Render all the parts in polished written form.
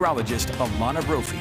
Meteorologist Alana Brophy.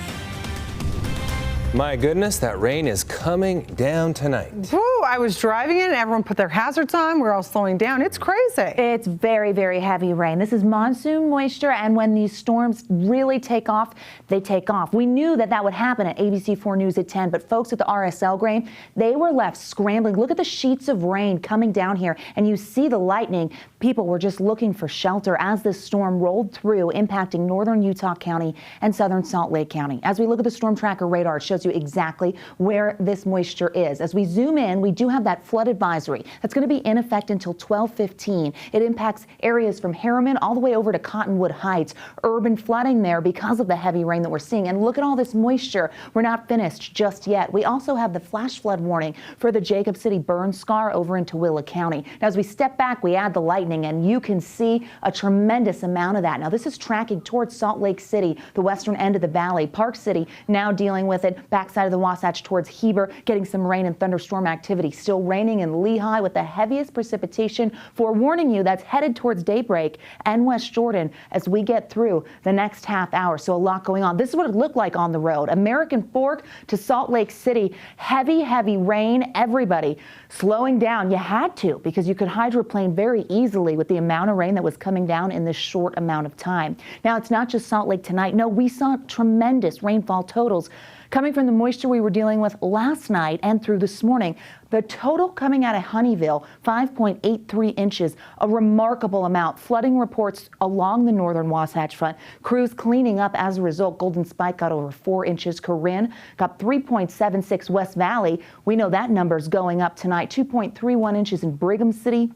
My goodness, that rain is coming down tonight. Woo, I was driving in, everyone put their hazards on. We're all slowing down. It's crazy. It's very, very heavy rain. This is monsoon moisture, and when these storms really take off, they take off. We knew that that would happen at ABC4 News at 10, but folks at the RSL grain, they were left scrambling. Look at the sheets of rain coming down here, and you see the lightning. People were just looking for shelter as this storm rolled through, impacting northern Utah County and southern Salt Lake County. As we look at the storm tracker radar, it shows you exactly where this moisture is. As we zoom in, we do have that flood advisory that's going to be in effect until 12:15. It impacts areas from Harriman all the way over to Cottonwood Heights. Urban flooding there because of the heavy rain that we're seeing. And look at all this moisture. We're not finished just yet. We also have the flash flood warning for the Jacob City burn scar over in Tooele County. Now, as we step back, we add the lightning, and you can see a tremendous amount of that. Now, this is tracking towards Salt Lake City, the western end of the valley. Park City now dealing with it. Backside of the Wasatch towards Heber, getting some rain and thunderstorm activity. Still raining in Lehigh with the heaviest precipitation. Forewarning you, that's headed towards daybreak and West Jordan as we get through the next half hour. So a lot going on. This is what it looked like on the road. American Fork to Salt Lake City. Heavy, heavy rain. Everybody slowing down. You had to, because you could hydroplane very easily with the amount of rain that was coming down in this short amount of time. Now, it's not just Salt Lake tonight. No, we saw tremendous rainfall totals coming from the moisture we were dealing with last night and through this morning. The total coming out of Honeyville, 5.83 inches, a remarkable amount. Flooding reports along the northern Wasatch Front. Crews cleaning up as a result. Golden Spike got over 4 inches. Corinne got 3.76. West Valley, we know that number's going up tonight. 2.31 inches in Brigham City.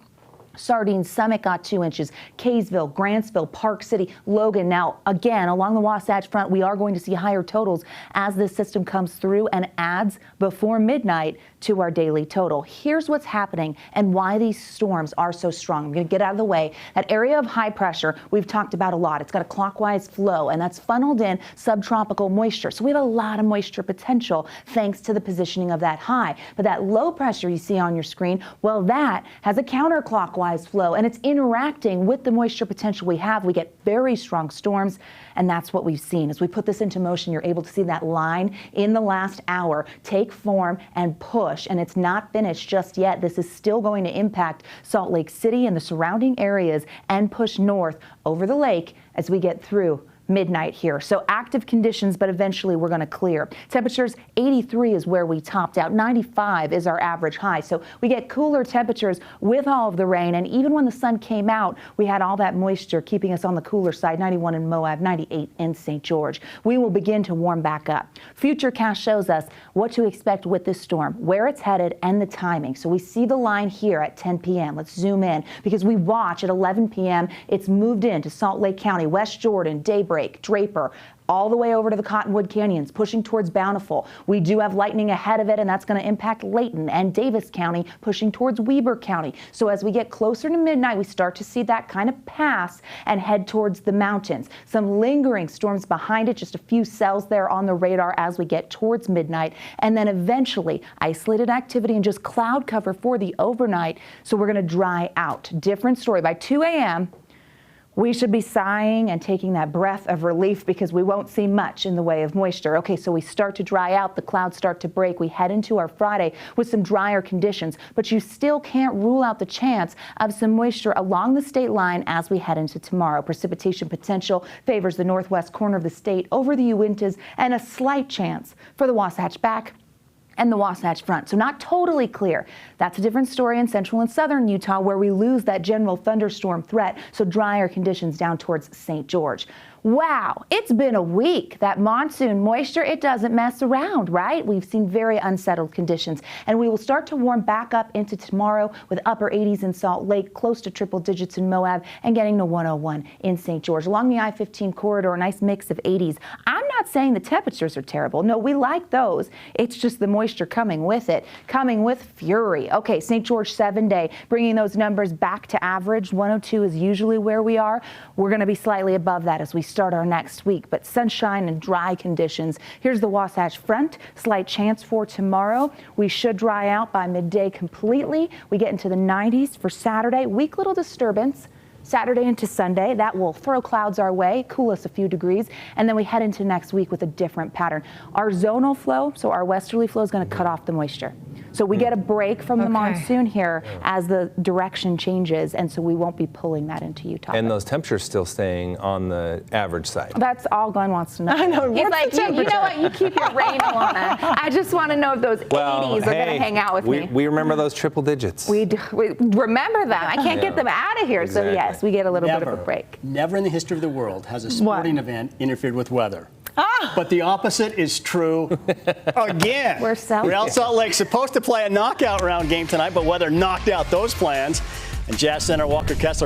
Sardine Summit got 2 inches. Kaysville, Grantsville, Park City, Logan. Now, again, along the Wasatch Front, we are going to see higher totals as this system comes through and adds before midnight to our daily total. Here's what's happening and why these storms are so strong. I'm going to get out of the way. That area of high pressure we've talked about a lot. It's got a clockwise flow, and that's funneled in subtropical moisture. So we have a lot of moisture potential thanks to the positioning of that high. But that low pressure you see on your screen, well, that has a counterclockwise flow, and it's interacting with the moisture potential we have. We get very strong storms, and that's what we've seen. As we put this into motion, you're able to see that line in the last hour take form and push, and it's not finished just yet. This is still going to impact Salt Lake City and the surrounding areas and push north over the lake as we get through midnight here. So active conditions, but eventually we're going to clear. Temperatures 83 is where we topped out. 95 is our average high. So we get cooler temperatures with all of the rain. And even when the sun came out, we had all that moisture keeping us on the cooler side. 91 in Moab, 98 in St. George. We will begin to warm back up. Futurecast shows us what to expect with this storm, where it's headed, and the timing. So we see the line here at 10 p.m. Let's zoom in because we watch at 11 p.m. It's moved into Salt Lake County, West Jordan, Daybreak, Draper, all the way over to the Cottonwood Canyons, pushing towards Bountiful. We do have lightning ahead of it, and that's going to impact Layton and Davis County, pushing towards Weber County. So as we get closer to midnight, we start to see that kind of pass and head towards the mountains. Some lingering storms behind it, just a few cells there on the radar as we get towards midnight. And then eventually isolated activity and just cloud cover for the overnight. So we're going to dry out. Different story. By 2 a.m., we should be sighing and taking that breath of relief because we won't see much in the way of moisture. Okay, so we start to dry out, the clouds start to break. We head into our Friday with some drier conditions, but you still can't rule out the chance of some moisture along the state line as we head into tomorrow. Precipitation potential favors the northwest corner of the state over the Uintas, and a slight chance for the Wasatch Back and the Wasatch Front. So not totally clear. That's a different story in central and southern Utah, where we lose that general thunderstorm threat, so drier conditions down towards St. George. Wow, it's been a week. That monsoon moisture, it doesn't mess around, right? We've seen very unsettled conditions, and we will start to warm back up into tomorrow with upper 80s in Salt Lake, close to triple digits in Moab, and getting to 101 in St. George. Along the I-15 corridor, a nice mix of 80s. I'm not saying the temperatures are terrible. No, we like those. It's just the moisture coming with it, coming with fury. Okay, St. George 7-day, bringing those numbers back to average. 102 is usually where we are. We're going to be slightly above that as we start our next week, but sunshine and dry conditions. Here's the Wasatch Front. Slight chance for tomorrow. We should dry out by midday completely. We get into the 90s for Saturday. Weak little disturbance. Saturday into Sunday, that will throw clouds our way, cool us a few degrees, and then we head into next week with a different pattern. Our zonal flow, so our westerly flow, is going to cut off the moisture. So we get a break from the monsoon here as the direction changes, and so we won't be pulling that into Utah. And those temperatures still staying on the average side. That's all Glenn wants to know. I know. He's like, you know what? You keep your rain, Alana. I just want to know if those 80s are going to hang out with me. We remember those triple digits. We remember them. I can't get them out of here. Exactly. So yes, we get a little bit of a break. Never in the history of the world has a sporting event interfered with weather. But the opposite is true again. We're Real Salt Lake supposed to play a knockout round game tonight, but weather knocked out those plans. And Jazz Center Walker Kessler